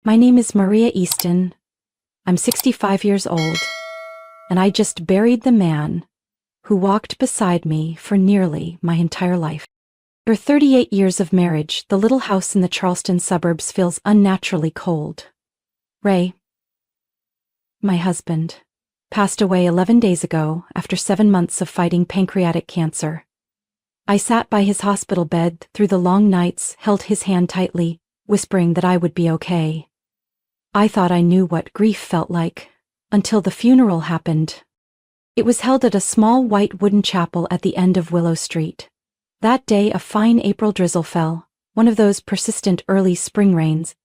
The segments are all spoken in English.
My name is Maria Easton. I'm 65 years old, and I just buried the man who walked beside me for nearly my entire life. For 38 years of marriage, the little house in the Charleston suburbs feels unnaturally cold. Ray, my husband, passed away 11 days ago after 7 months of fighting pancreatic cancer. I sat by his hospital bed through the long nights, held his hand tightly, whispering that I would be okay. I thought I knew what grief felt like, until the funeral happened. It was held at a small white wooden chapel at the end of Willow Street. That day a fine April drizzle fell, one of those persistent early spring rains,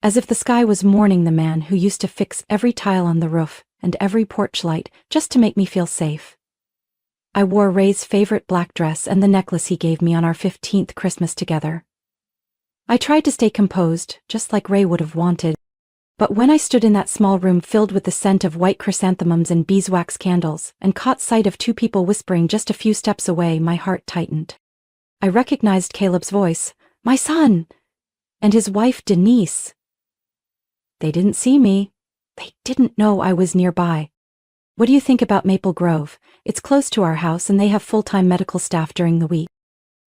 as if the sky was mourning the man who used to fix every tile on the roof and every porch light just to make me feel safe. I wore Ray's favorite black dress and the necklace he gave me on our 15th Christmas together. I tried to stay composed, just like Ray would have wanted. But when I stood in that small room filled with the scent of white chrysanthemums and beeswax candles, and caught sight of two people whispering just a few steps away, my heart tightened. I recognized Caleb's voice, my son, and his wife Denise. They didn't see me. They didn't know I was nearby. What do you think about Maple Grove? It's close to our house and they have full-time medical staff during the week.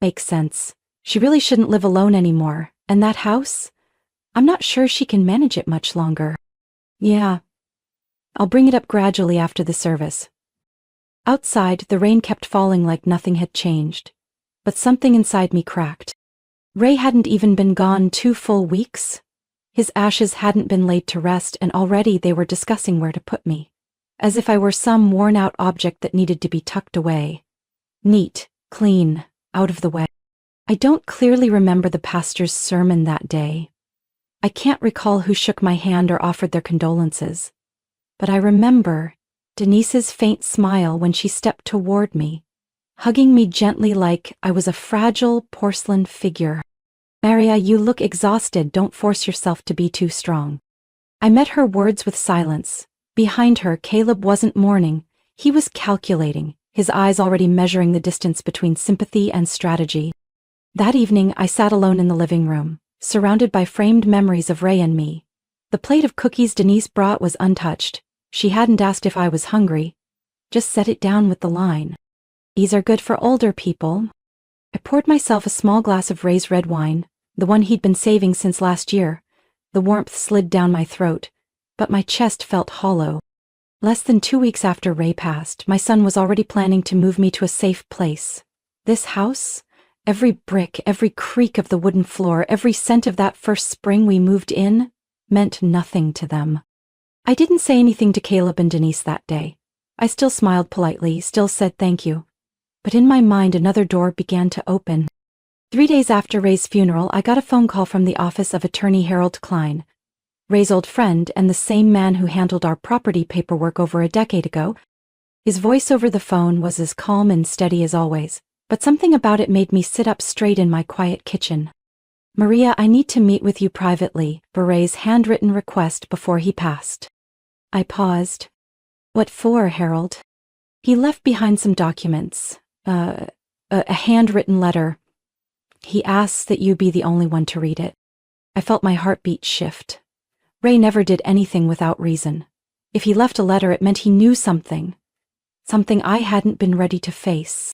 Makes sense. She really shouldn't live alone anymore. And that house? I'm not sure she can manage it much longer. Yeah. I'll bring it up gradually after the service. Outside, the rain kept falling like nothing had changed. But something inside me cracked. Ray hadn't even been gone 2 full weeks. His ashes hadn't been laid to rest and already they were discussing where to put me. As if I were some worn-out object that needed to be tucked away. Neat, clean, out of the way. I don't clearly remember the pastor's sermon that day. I can't recall who shook my hand or offered their condolences. But I remember Denise's faint smile when she stepped toward me, hugging me gently like I was a fragile porcelain figure. Maria, you look exhausted. Don't force yourself to be too strong. I met her words with silence. Behind her, Caleb wasn't mourning. He was calculating, his eyes already measuring the distance between sympathy and strategy. That evening, I sat alone in the living room, surrounded by framed memories of Ray and me. The plate of cookies Denise brought was untouched. She hadn't asked if I was hungry, just set it down with the line, "These are good for older people." I poured myself a small glass of Ray's red wine, the one he'd been saving since last year. The warmth slid down my throat, but my chest felt hollow. Less than 2 weeks after Ray passed, my son was already planning to move me to a safe place. This house? Every brick, every creak of the wooden floor, every scent of that first spring we moved in, meant nothing to them. I didn't say anything to Caleb and Denise that day. I still smiled politely, still said thank you. But in my mind another door began to open. 3 days after Ray's funeral, I got a phone call from the office of attorney Harold Klein, Ray's old friend and the same man who handled our property paperwork over a decade ago. His voice over the phone was as calm and steady as always, but something about it made me sit up straight in my quiet kitchen. "Maria, I need to meet with you privately," for Ray's handwritten request before he passed. I paused. "What for, Harold?" He left behind some documents, a handwritten letter. He asks that you be the only one to read it. I felt my heartbeat shift. Ray never did anything without reason. If he left a letter, it meant he knew something I hadn't been ready to face.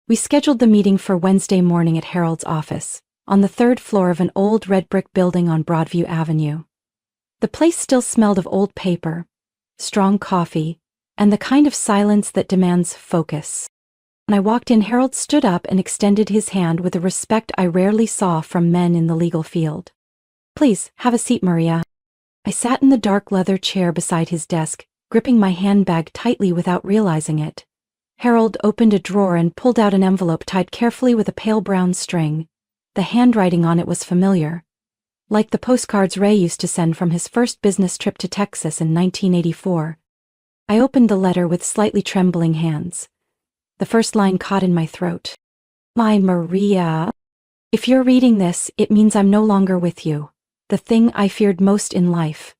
We scheduled the meeting for Wednesday morning at Harold's office, on the 3rd floor of an old red brick building on Broadview Avenue. The place still smelled of old paper, strong coffee, and the kind of silence that demands focus. When I walked in, Harold stood up and extended his hand with a respect I rarely saw from men in the legal field. "Please, have a seat, Maria." I sat in the dark leather chair beside his desk, gripping my handbag tightly without realizing it. Harold opened a drawer and pulled out an envelope tied carefully with a pale brown string. The handwriting on it was familiar, like the postcards Ray used to send from his first business trip to Texas in 1984. I opened the letter with slightly trembling hands. The first line caught in my throat. "My Maria, if you're reading this, it means I'm no longer with you, the thing I feared most in life.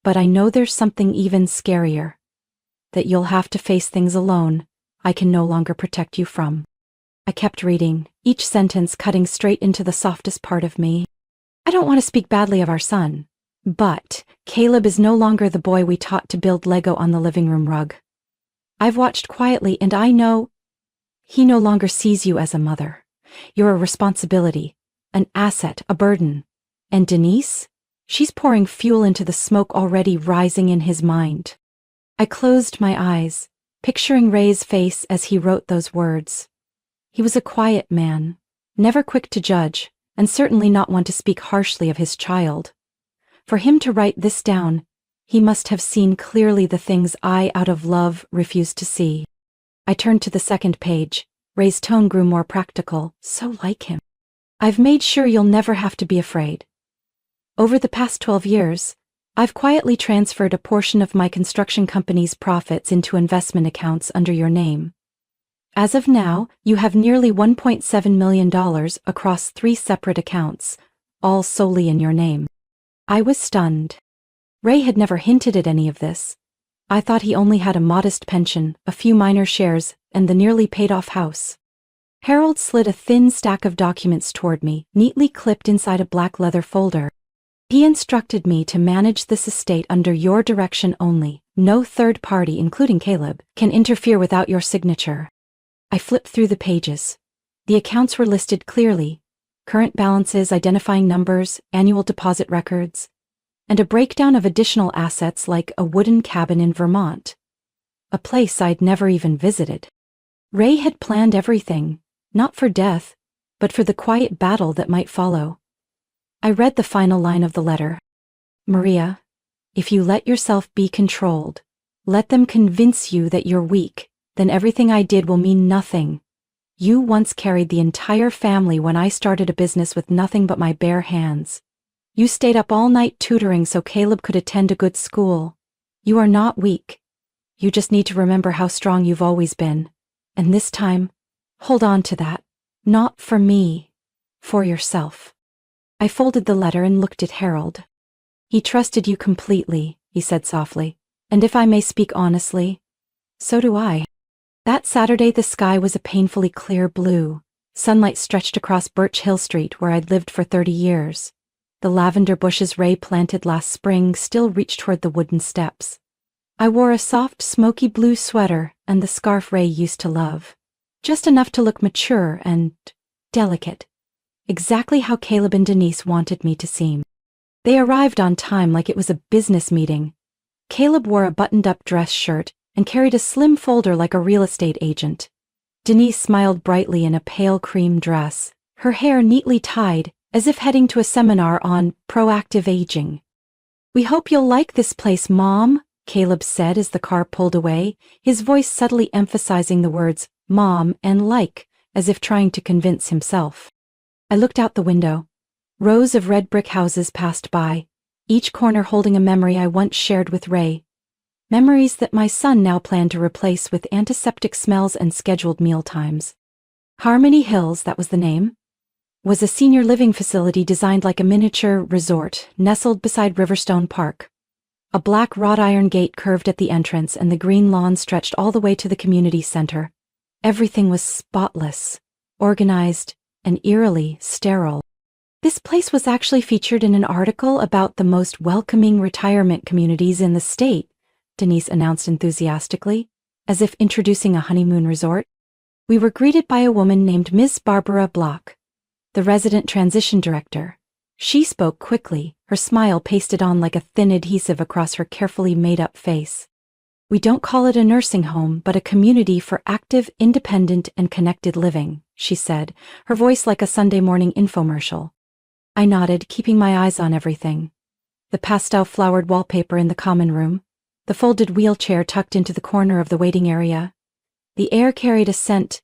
But I know there's something even scarier, that you'll have to face things alone I can no longer protect you from." I kept reading, each sentence cutting straight into the softest part of me. "I don't want to speak badly of our son. But Caleb is no longer the boy we taught to build Lego on the living room rug. I've watched quietly and I know he no longer sees you as a mother. You're a responsibility, an asset, a burden. And Denise? She's pouring fuel into the smoke already rising in his mind. I closed my eyes, picturing Ray's face as he wrote those words. He was a quiet man, never quick to judge, and certainly not one to speak harshly of his child. For him to write this down, he must have seen clearly the things I, out of love, refused to see. I turned to the second page. Ray's tone grew more practical, so like him. I've made sure you'll never have to be afraid. Over the past 12 years, I've quietly transferred a portion of my construction company's profits into investment accounts under your name. As of now, you have nearly $1.7 million across 3 separate accounts, all solely in your name. I was stunned. Ray had never hinted at any of this. I thought he only had a modest pension, a few minor shares, and the nearly paid-off house. Harold slid a thin stack of documents toward me, neatly clipped inside a black leather folder. He instructed me to manage this estate under your direction only. No third party, including Caleb, can interfere without your signature. I flipped through the pages. The accounts were listed clearly. Current balances, identifying numbers, annual deposit records, and a breakdown of additional assets like a wooden cabin in Vermont, a place I'd never even visited. Ray had planned everything, not for death, but for the quiet battle that might follow. I read the final line of the letter. Maria, if you let yourself be controlled, let them convince you that you're weak, then everything I did will mean nothing. You once carried the entire family when I started a business with nothing but my bare hands. You stayed up all night tutoring so Caleb could attend a good school. You are not weak. You just need to remember how strong you've always been. And this time, hold on to that. Not for me, for yourself. I folded the letter and looked at Harold. He trusted you completely, he said softly. And if I may speak honestly, so do I. That Saturday the sky was a painfully clear blue. Sunlight stretched across Birch Hill Street where I'd lived for 30 years. The lavender bushes Ray planted last spring still reached toward the wooden steps. I wore a soft, smoky blue sweater and the scarf Ray used to love. Just enough to look mature and delicate. Exactly how Caleb and Denise wanted me to seem. They arrived on time like it was a business meeting. Caleb wore a buttoned-up dress shirt and carried a slim folder like a real estate agent. Denise smiled brightly in a pale cream dress, her hair neatly tied, as if heading to a seminar on proactive aging. We hope you'll like this place, Mom, Caleb said as the car pulled away, his voice subtly emphasizing the words Mom and like, as if trying to convince himself. I looked out the window. Rows of red brick houses passed by, each corner holding a memory I once shared with Ray. Memories that my son now planned to replace with antiseptic smells and scheduled meal times. Harmony Hills, that was the name, was a senior living facility designed like a miniature resort, nestled beside Riverstone Park. A black wrought iron gate curved at the entrance and the green lawn stretched all the way to the community center. Everything was spotless, organized, and eerily sterile. This place was actually featured in an article about the most welcoming retirement communities in the state, Denise announced enthusiastically, as if introducing a honeymoon resort. We were greeted by a woman named Miss Barbara Block, the resident transition director. She spoke quickly, her smile pasted on like a thin adhesive across her carefully made-up face. We don't call it a nursing home, but a community for active, independent, and connected living, she said, her voice like a Sunday morning infomercial. I nodded, keeping my eyes on everything. The pastel-flowered wallpaper in the common room, the folded wheelchair tucked into the corner of the waiting area. The air carried a scent,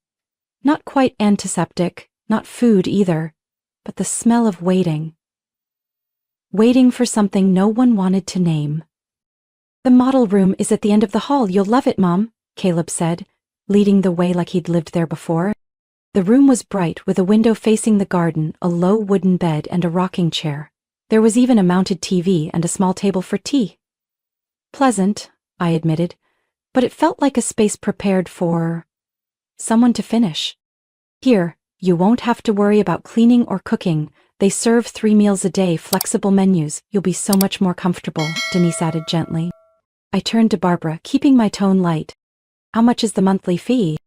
not quite antiseptic, not food either, but the smell of waiting. Waiting for something no one wanted to name. The model room is at the end of the hall. You'll love it, Mom, Caleb said, leading the way like he'd lived there before. The room was bright, with a window facing the garden, a low wooden bed, and a rocking chair. There was even a mounted TV and a small table for tea. Pleasant, I admitted, but it felt like a space prepared for someone to finish. Here, you won't have to worry about cleaning or cooking. They serve 3 meals a day, flexible menus. You'll be so much more comfortable, Denise added gently. I turned to Barbara, keeping my tone light. How much is the monthly fee?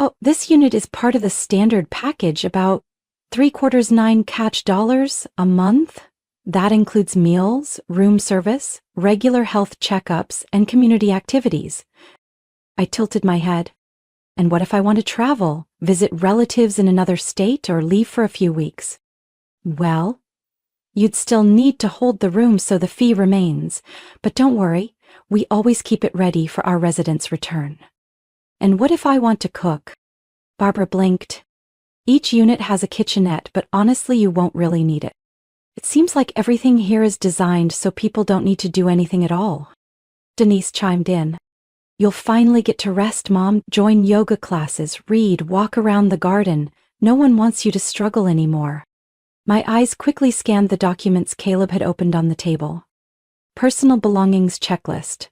Oh, this unit is part of the standard package, about 3/4 catch dollars a month. That includes meals, room service, regular health checkups, and community activities. I tilted my head. And what if I want to travel, visit relatives in another state, or leave for a few weeks? Well, you'd still need to hold the room, so the fee remains. But don't worry, we always keep it ready for our residents' return. And what if I want to cook? Barbara blinked. Each unit has a kitchenette, but honestly, you won't really need it. It seems like everything here is designed so people don't need to do anything at all. Denise chimed in. You'll finally get to rest, Mom. Join yoga classes, read, walk around the garden. No one wants you to struggle anymore. My eyes quickly scanned the documents Caleb had opened on the table. Personal belongings checklist,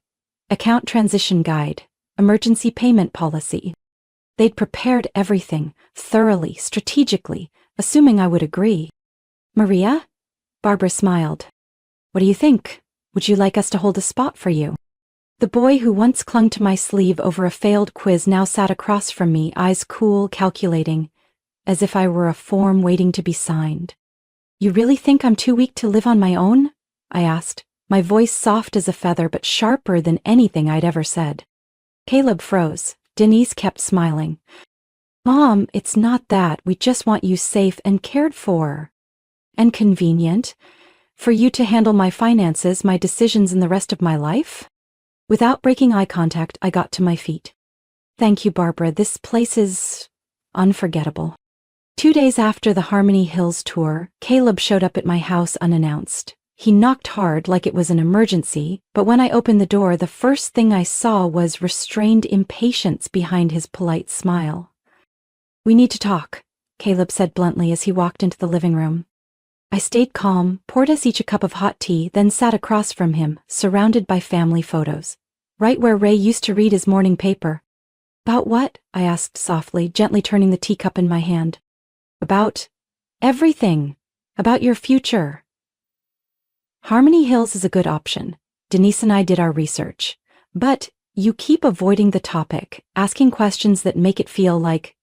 account transition guide, emergency payment policy. They'd prepared everything, thoroughly, strategically, assuming I would agree. Maria? Barbara smiled. What do you think? Would you like us to hold a spot for you? The boy who once clung to my sleeve over a failed quiz now sat across from me, eyes cool, calculating, as if I were a form waiting to be signed. You really think I'm too weak to live on my own? I asked, my voice soft as a feather but sharper than anything I'd ever said. Caleb froze. Denise kept smiling. Mom, it's not that. We just want you safe and cared for. And convenient. For you to handle my finances, my decisions, and the rest of my life? Without breaking eye contact, I got to my feet. Thank you, Barbara. This place is unforgettable. 2 days after the Harmony Hills tour, Caleb showed up at my house unannounced. He knocked hard like it was an emergency, but when I opened the door, the first thing I saw was restrained impatience behind his polite smile. We need to talk, Caleb said bluntly as he walked into the living room. I stayed calm, poured us each a cup of hot tea, then sat across from him, surrounded by family photos, right where Ray used to read his morning paper. About what? I asked softly, gently turning the teacup in my hand. About everything. About your future. Harmony Hills is a good option. Denise and I did our research. But you keep avoiding the topic, asking questions that make it feel like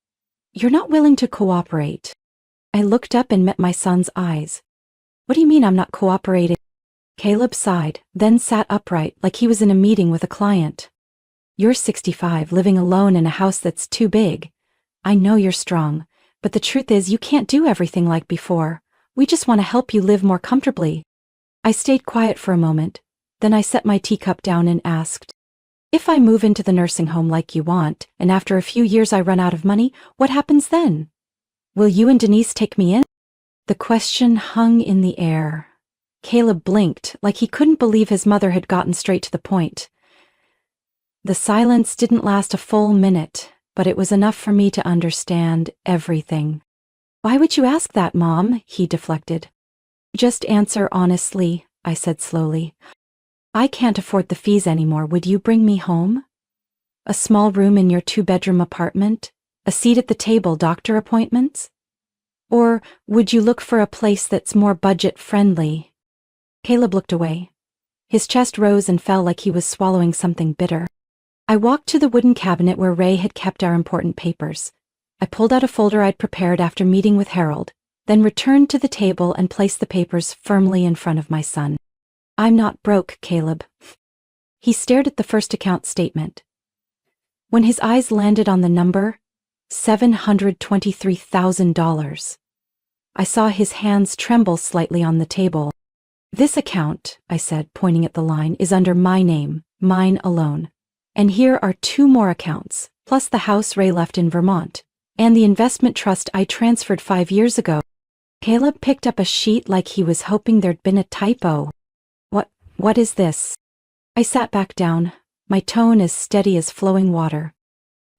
you're not willing to cooperate. I looked up and met my son's eyes. What do you mean I'm not cooperating? Caleb sighed, then sat upright like he was in a meeting with a client. You're 65, living alone in a house that's too big. I know you're strong, but the truth is you can't do everything like before. We just want to help you live more comfortably. I stayed quiet for a moment, then I set my teacup down and asked, if I move into the nursing home like you want, and after a few years I run out of money, what happens then? Will you and Denise take me in? The question hung in the air. Caleb blinked like he couldn't believe his mother had gotten straight to the point. The silence didn't last a full minute, but it was enough for me to understand everything. Why would you ask that, Mom? He deflected. Just answer honestly, I said slowly. I can't afford the fees anymore. Would you bring me home? A small room in your 2-bedroom apartment? A seat at the table, doctor appointments? Or would you look for a place that's more budget-friendly? Caleb looked away. His chest rose and fell like he was swallowing something bitter. I walked to the wooden cabinet where Ray had kept our important papers. I pulled out a folder I'd prepared after meeting with Harold, then returned to the table and placed the papers firmly in front of my son. I'm not broke, Caleb. He stared at the first account statement. When his eyes landed on the number, $723,000. I saw his hands tremble slightly on the table. This account, I said, pointing at the line, is under my name, mine alone. And here are 2 more accounts, plus the house Ray left in Vermont, and the investment trust I transferred 5 years ago. Caleb picked up a sheet like he was hoping there'd been a typo. What is this? I sat back down, my tone as steady as flowing water.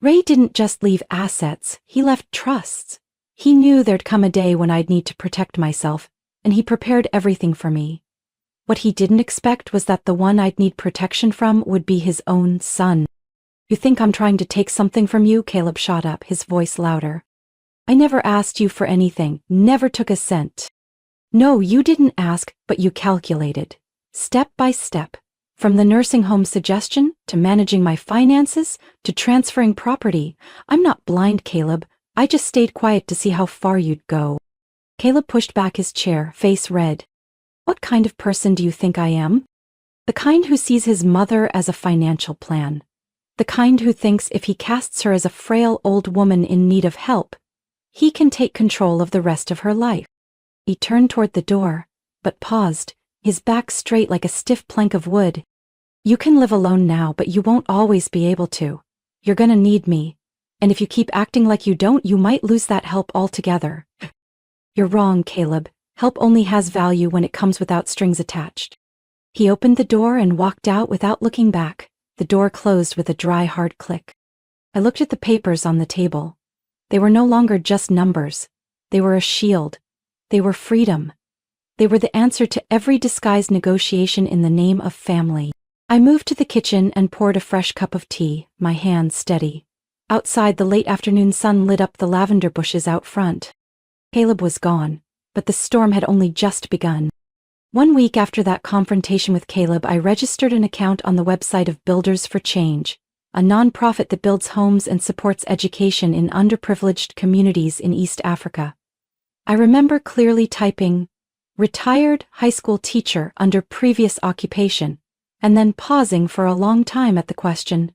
Ray didn't just leave assets, he left trusts. He knew there'd come a day when I'd need to protect myself, and he prepared everything for me. What he didn't expect was that the one I'd need protection from would be his own son. You think I'm trying to take something from you? Caleb shot up, his voice louder. I never asked you for anything, never took a cent. No, you didn't ask, but you calculated. Step by step. From the nursing home suggestion, to managing my finances, to transferring property. I'm not blind, Caleb. I just stayed quiet to see how far you'd go. Caleb pushed back his chair, face red. What kind of person do you think I am? The kind who sees his mother as a financial plan. The kind who thinks if he casts her as a frail old woman in need of help, he can take control of the rest of her life. He turned toward the door, but paused, his back straight like a stiff plank of wood. You can live alone now, but you won't always be able to. You're gonna need me. And if you keep acting like you don't, you might lose that help altogether. You're wrong, Caleb. Help only has value when it comes without strings attached. He opened the door and walked out without looking back. The door closed with a dry, hard click. I looked at the papers on the table. They were no longer just numbers. They were a shield. They were freedom. They were the answer to every disguised negotiation in the name of family. I moved to the kitchen and poured a fresh cup of tea, my hands steady. Outside, the late afternoon sun lit up the lavender bushes out front. Caleb was gone, but the storm had only just begun. 1 week after that confrontation with Caleb, I registered an account on the website of Builders for Change, a nonprofit that builds homes and supports education in underprivileged communities in East Africa. I remember clearly typing, "retired high school teacher under previous occupation," and then pausing for a long time at the question,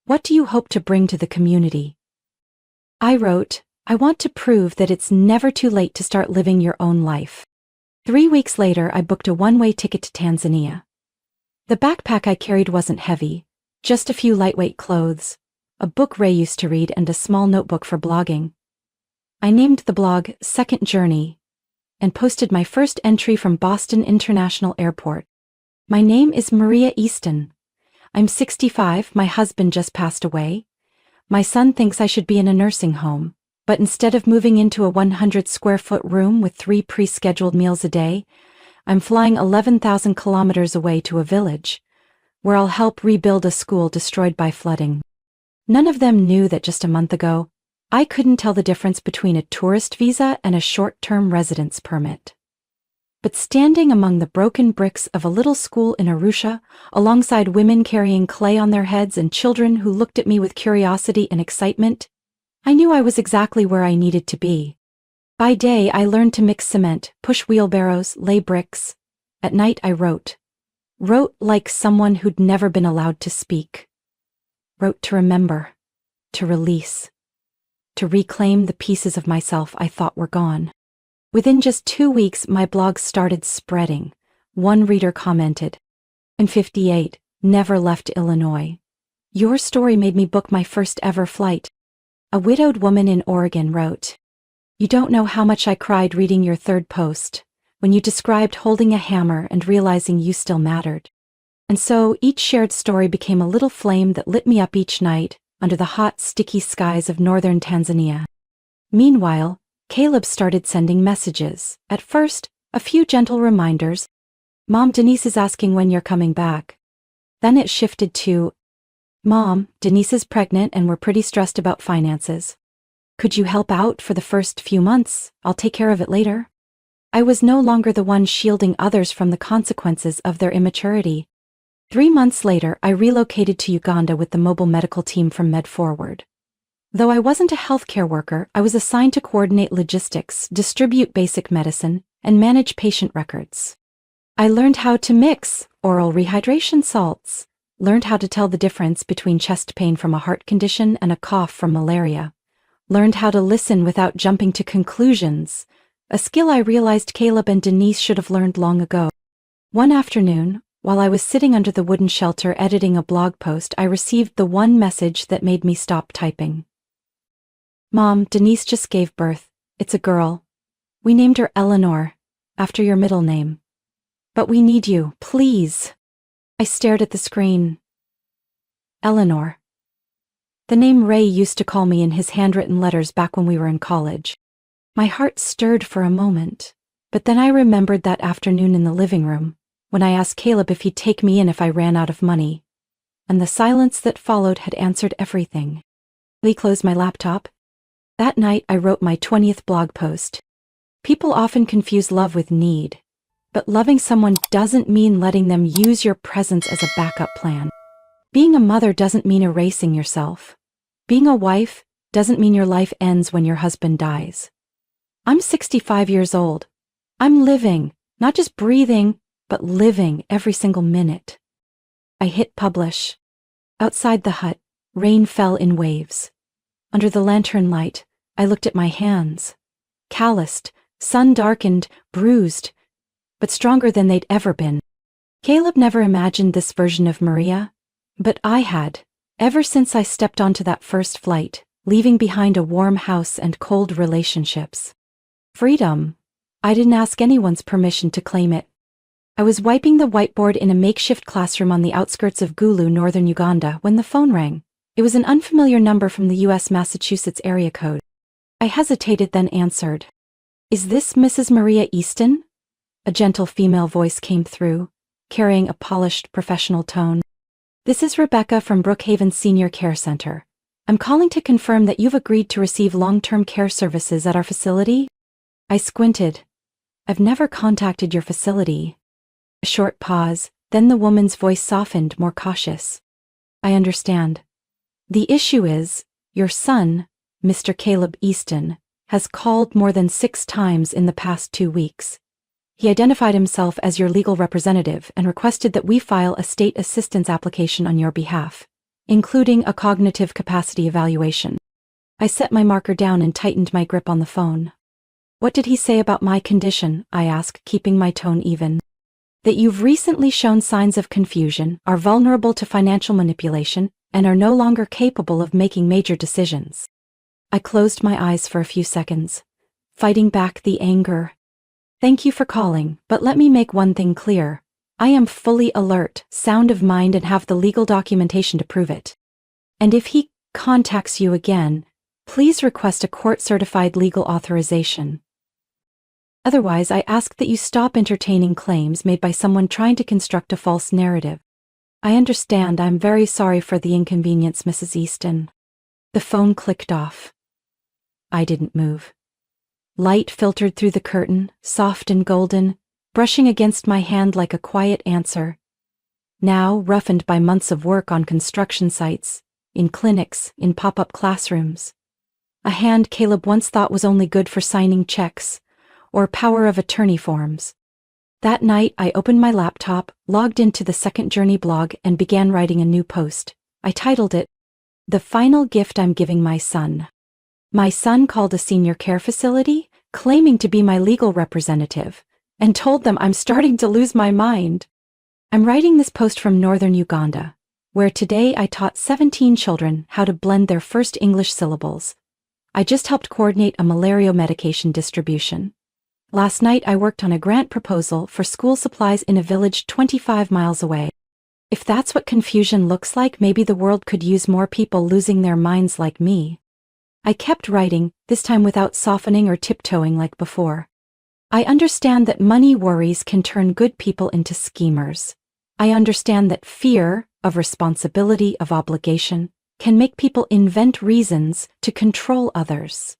"What do you hope to bring to the community?" I wrote, "I want to prove that it's never too late to start living your own life." 3 weeks later, I booked a one-way ticket to Tanzania. The backpack I carried wasn't heavy, just a few lightweight clothes, a book Ray used to read, and a small notebook for blogging. I named the blog Second Journey and posted my first entry from Boston International Airport. My name is Maria Easton. I'm 65, my husband just passed away. My son thinks I should be in a nursing home, but instead of moving into a 100-square-foot room with 3 pre-scheduled meals a day, I'm flying 11,000 kilometers away to a village, where I'll help rebuild a school destroyed by flooding. None of them knew that just a month ago, I couldn't tell the difference between a tourist visa and a short-term residence permit. But standing among the broken bricks of a little school in Arusha, alongside women carrying clay on their heads and children who looked at me with curiosity and excitement, I knew I was exactly where I needed to be. By day, I learned to mix cement, push wheelbarrows, lay bricks. At night, I wrote. Wrote like someone who'd never been allowed to speak. Wrote to remember, to release, to reclaim the pieces of myself I thought were gone. Within just 2 weeks, my blog started spreading. One reader commented, "I'm 58, never left Illinois. Your story made me book my first ever flight." A widowed woman in Oregon wrote, "You don't know how much I cried reading your third post, when you described holding a hammer and realizing you still mattered." And so each shared story became a little flame that lit me up each night under the hot, sticky skies of northern Tanzania. Meanwhile, Caleb started sending messages. At first, a few gentle reminders. "Mom, Denise is asking when you're coming back." Then it shifted to, "Mom, Denise is pregnant and we're pretty stressed about finances. Could you help out for the first few months? I'll take care of it later." I was no longer the one shielding others from the consequences of their immaturity. 3 months later, I relocated to Uganda with the mobile medical team from MedForward. Though I wasn't a healthcare worker, I was assigned to coordinate logistics, distribute basic medicine, and manage patient records. I learned how to mix oral rehydration salts, learned how to tell the difference between chest pain from a heart condition and a cough from malaria, learned how to listen without jumping to conclusions, a skill I realized Caleb and Denise should have learned long ago. One afternoon, while I was sitting under the wooden shelter editing a blog post, I received the one message that made me stop typing. "Mom, Denise just gave birth. It's a girl. We named her Eleanor, after your middle name. But we need you, please." I stared at the screen. Eleanor. The name Ray used to call me in his handwritten letters back when we were in college. My heart stirred for a moment, but then I remembered that afternoon in the living room, when I asked Caleb if he'd take me in if I ran out of money. And the silence that followed had answered everything. I closed my laptop. That night, I wrote my 20th blog post. People often confuse love with need, but loving someone doesn't mean letting them use your presence as a backup plan. Being a mother doesn't mean erasing yourself. Being a wife doesn't mean your life ends when your husband dies. I'm 65 years old. I'm living, not just breathing, but living every single minute. I hit publish. Outside the hut, rain fell in waves. Under the lantern light, I looked at my hands. Calloused, sun-darkened, bruised, but stronger than they'd ever been. Caleb never imagined this version of Maria, but I had, ever since I stepped onto that first flight, leaving behind a warm house and cold relationships. Freedom. I didn't ask anyone's permission to claim it. I was wiping the whiteboard in a makeshift classroom on the outskirts of Gulu, northern Uganda, when the phone rang. It was an unfamiliar number from the U.S. Massachusetts area code. I hesitated, then answered. "Is this Mrs. Maria Easton?" A gentle female voice came through, carrying a polished, professional tone. "This is Rebecca from Brookhaven Senior Care Center. I'm calling to confirm that you've agreed to receive long-term care services at our facility." I squinted. "I've never contacted your facility." A short pause, then the woman's voice softened, more cautious. "I understand. The issue is, your son, Mr. Caleb Easton, has called more than 6 times in the past 2 weeks. He identified himself as your legal representative and requested that we file a state assistance application on your behalf, including a cognitive capacity evaluation." I set my marker down and tightened my grip on the phone. "What did he say about my condition?" I asked, keeping my tone even. "That you've recently shown signs of confusion, are vulnerable to financial manipulation, and are no longer capable of making major decisions." I closed my eyes for a few seconds, fighting back the anger. "Thank you for calling, but let me make one thing clear. I am fully alert, sound of mind, and have the legal documentation to prove it. And if he contacts you again, please request a court-certified legal authorization. Otherwise, I ask that you stop entertaining claims made by someone trying to construct a false narrative." "I understand. I'm very sorry for the inconvenience, Mrs. Easton." The phone clicked off. I didn't move. Light filtered through the curtain, soft and golden, brushing against my hand like a quiet answer. Now roughened by months of work on construction sites, in clinics, in pop-up classrooms. A hand Caleb once thought was only good for signing checks, or power of attorney forms. That night, I opened my laptop, logged into the Second Journey blog, and began writing a new post. I titled it, "The Final Gift I'm Giving My Son." My son called a senior care facility, claiming to be my legal representative, and told them I'm starting to lose my mind. I'm writing this post from northern Uganda, where today I taught 17 children how to blend their first English syllables. I just helped coordinate a malaria medication distribution. Last night I worked on a grant proposal for school supplies in a village 25 miles away. If that's what confusion looks like, maybe the world could use more people losing their minds like me. I kept writing, this time without softening or tiptoeing like before. I understand that money worries can turn good people into schemers. I understand that fear of responsibility, of obligation, can make people invent reasons to control others.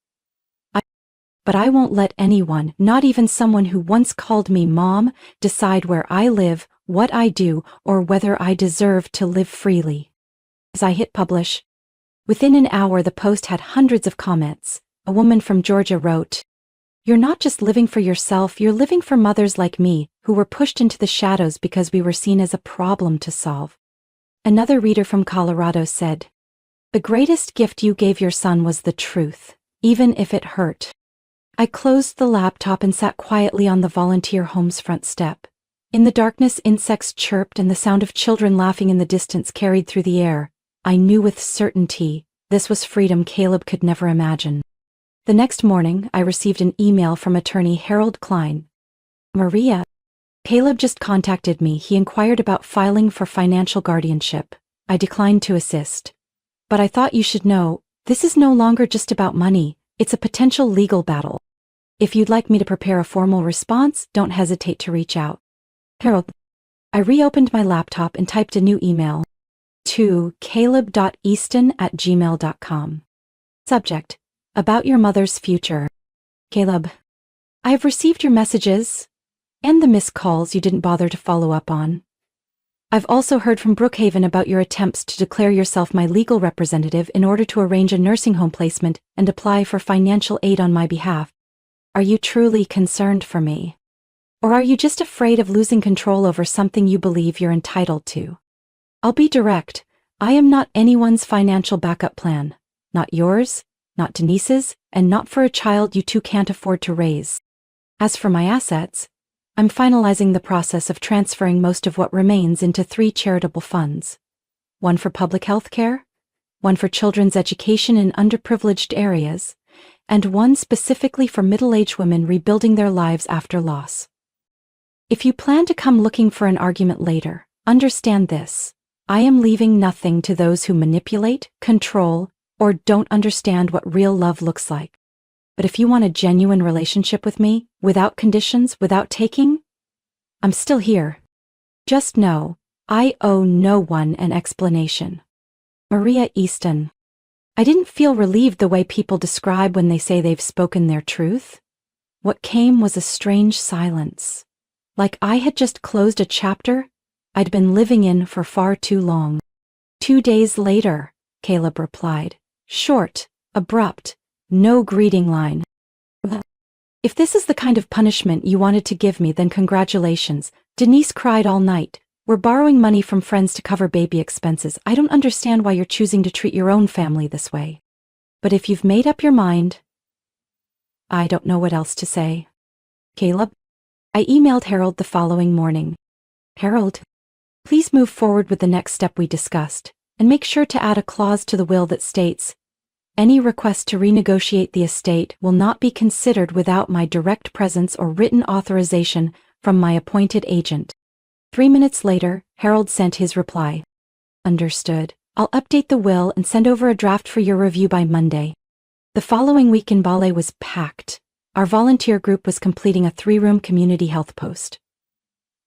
But I won't let anyone, not even someone who once called me mom, decide where I live, what I do, or whether I deserve to live freely. As I hit publish, within an hour the post had hundreds of comments. A woman from Georgia wrote, "You're not just living for yourself, you're living for mothers like me, who were pushed into the shadows because we were seen as a problem to solve." Another reader from Colorado said, "The greatest gift you gave your son was the truth, even if it hurt." I closed the laptop and sat quietly on the volunteer home's front step. In the darkness, insects chirped and the sound of children laughing in the distance carried through the air. I knew with certainty this was freedom Caleb could never imagine. The next morning, I received an email from attorney Harold Klein. "Maria, Caleb just contacted me. He inquired about filing for financial guardianship. I declined to assist. But I thought you should know, this is no longer just about money. It's a potential legal battle. If you'd like me to prepare a formal response, don't hesitate to reach out. Harold." I reopened my laptop and typed a new email to caleb.easton@gmail.com. Subject: About your mother's future. Caleb, I have received your messages and the missed calls you didn't bother to follow up on. I've also heard from Brookhaven about your attempts to declare yourself my legal representative in order to arrange a nursing home placement and apply for financial aid on my behalf. Are you truly concerned for me? Or are you just afraid of losing control over something you believe you're entitled to? I'll be direct. I am not anyone's financial backup plan. Not yours, not Denise's, and not for a child you two can't afford to raise. As for my assets, I'm finalizing the process of transferring most of what remains into 3 charitable funds. One for public health care, one for children's education in underprivileged areas, and one specifically for middle-aged women rebuilding their lives after loss. If you plan to come looking for an argument later, understand this. I am leaving nothing to those who manipulate, control, or don't understand what real love looks like. But if you want a genuine relationship with me, without conditions, without taking, I'm still here. Just know, I owe no one an explanation. Maria Easton. I didn't feel relieved the way people describe when they say they've spoken their truth. What came was a strange silence. Like I had just closed a chapter I'd been living in for far too long. 2 days later, Caleb replied. Short, abrupt, no greeting line. If this is the kind of punishment you wanted to give me, then congratulations. Denise cried all night. We're borrowing money from friends to cover baby expenses. I don't understand why you're choosing to treat your own family this way. But if you've made up your mind, I don't know what else to say. Caleb? I emailed Harold the following morning. Harold, please move forward with the next step we discussed, and make sure to add a clause to the will that states, any request to renegotiate the estate will not be considered without my direct presence or written authorization from my appointed agent. 3 minutes later, Harold sent his reply. Understood. I'll update the will and send over a draft for your review by Monday. The following week in Bale was packed. Our volunteer group was completing a 3-room community health post.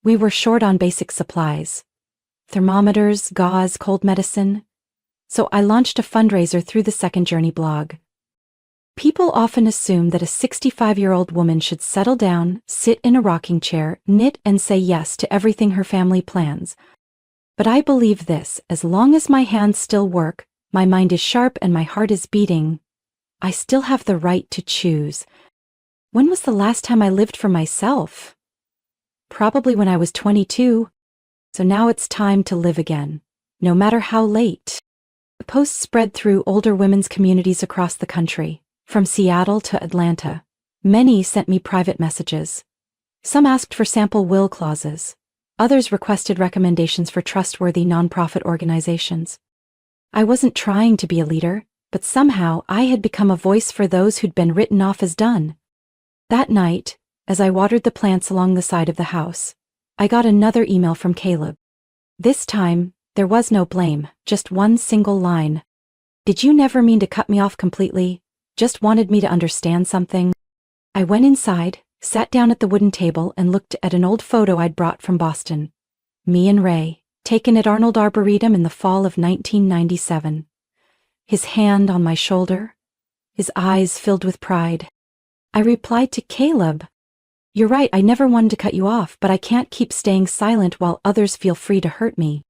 We were short on basic supplies. Thermometers, gauze, cold medicine. So I launched a fundraiser through the Second Journey blog. People often assume that a 65-year-old woman should settle down, sit in a rocking chair, knit and say yes to everything her family plans. But I believe this, as long as my hands still work, my mind is sharp and my heart is beating, I still have the right to choose. When was the last time I lived for myself? Probably when I was 22. So now it's time to live again, no matter how late. The posts spread through older women's communities across the country, from Seattle to Atlanta. Many sent me private messages. Some asked for sample will clauses. Others requested recommendations for trustworthy nonprofit organizations. I wasn't trying to be a leader, but somehow I had become a voice for those who'd been written off as done. That night, as I watered the plants along the side of the house, I got another email from Caleb. This time, there was no blame, just one single line. Did you never mean to cut me off completely? Just wanted me to understand something? I went inside, sat down at the wooden table and looked at an old photo I'd brought from Boston. Me and Ray, taken at Arnold Arboretum in the fall of 1997. His hand on my shoulder, his eyes filled with pride. I replied to Caleb, "You're right, I never wanted to cut you off, but I can't keep staying silent while others feel free to hurt me.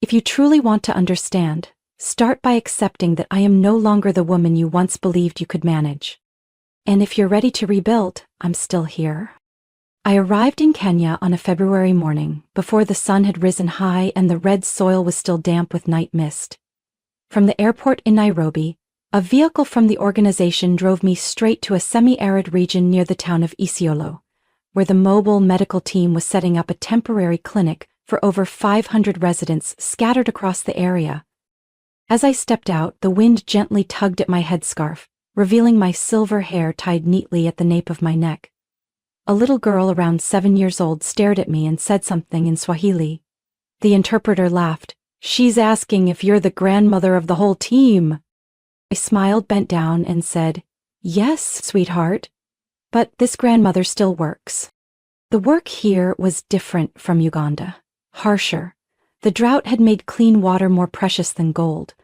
If you truly want to understand, start by accepting that I am no longer the woman you once believed you could manage. And if you're ready to rebuild, I'm still here." I arrived in Kenya on a February morning, before the sun had risen high and the red soil was still damp with night mist. From the airport in Nairobi, a vehicle from the organization drove me straight to a semi-arid region near the town of Isiolo, where the mobile medical team was setting up a temporary clinic for over 500 residents scattered across the area. As I stepped out, the wind gently tugged at my headscarf, revealing my silver hair tied neatly at the nape of my neck. A little girl around 7 years old stared at me and said something in Swahili. The interpreter laughed. "She's asking if you're the grandmother of the whole team." I smiled, bent down, and said, "Yes, sweetheart. But this grandmother still works." The work here was different from Uganda. Harsher. The drought had made clean water more precious than gold.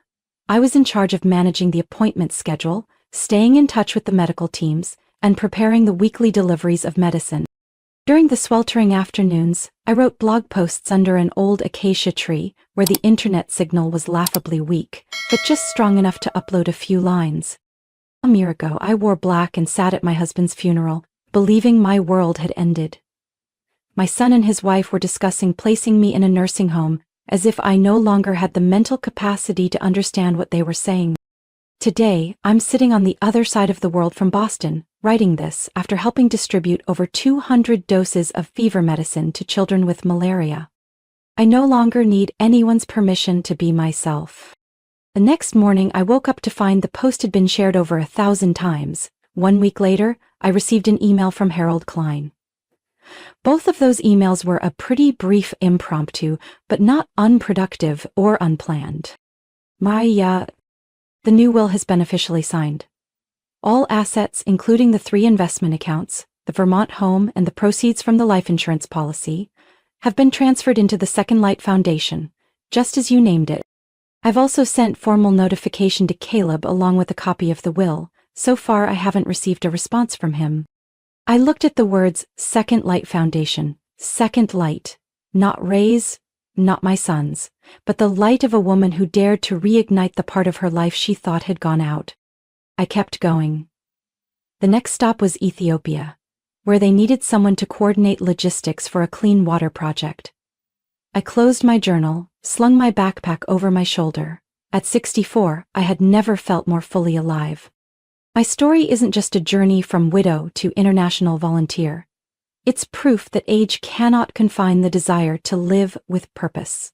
I was in charge of managing the appointment schedule, staying in touch with the medical teams, and preparing the weekly deliveries of medicine. During the sweltering afternoons, I wrote blog posts under an old acacia tree where the internet signal was laughably weak, but just strong enough to upload a few lines. A year ago, I wore black and sat at my husband's funeral, believing my world had ended. My son and his wife were discussing placing me in a nursing home, as if I no longer had the mental capacity to understand what they were saying. Today, I'm sitting on the other side of the world from Boston, writing this after helping distribute over 200 doses of fever medicine to children with malaria. I no longer need anyone's permission to be myself. The next morning, I woke up to find the post had been shared over 1,000 times. 1 week later, I received an email from Harold Klein. Both of those emails were a pretty brief impromptu, but not unproductive or unplanned. The new will has been officially signed. All assets, including the 3 investment accounts, the Vermont home and the proceeds from the life insurance policy, have been transferred into the Second Light Foundation, just as you named it. I've also sent formal notification to Caleb along with a copy of the will. So far, I haven't received a response from him. I looked at the words Second Light Foundation, Second Light, not Ray's, not my son's, but the light of a woman who dared to reignite the part of her life she thought had gone out. I kept going. The next stop was Ethiopia, where they needed someone to coordinate logistics for a clean water project. I closed my journal, slung my backpack over my shoulder. At 64, I had never felt more fully alive. My story isn't just a journey from widow to international volunteer. It's proof that age cannot confine the desire to live with purpose.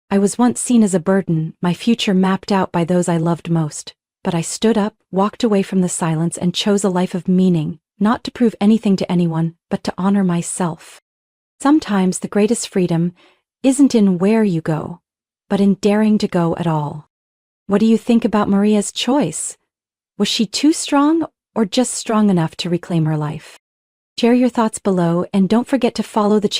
I was once seen as a burden, my future mapped out by those I loved most. But I stood up, walked away from the silence, and chose a life of meaning, not to prove anything to anyone, but to honor myself. Sometimes the greatest freedom isn't in where you go, but in daring to go at all. What do you think about Maria's choice? Was she too strong, or just strong enough to reclaim her life? Share your thoughts below, and don't forget to follow the channel